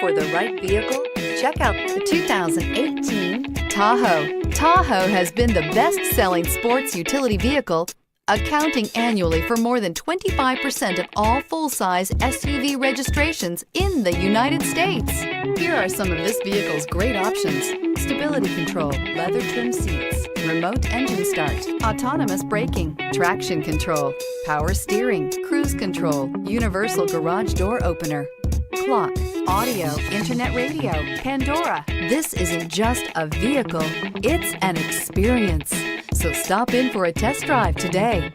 for the right vehicle? Check out the 2018 Tahoe. Tahoe has been the best-selling sports utility vehicle, accounting annually for more than 25% of all full-size SUV registrations in the United States. Here are some of this vehicle's great options: stability control, leather trim seats, remote engine start, autonomous braking, traction control, power steering, cruise control, universal garage door opener, clock, audio, internet radio, Pandora. This isn't just a vehicle, it's an experience. So stop in for a test drive today.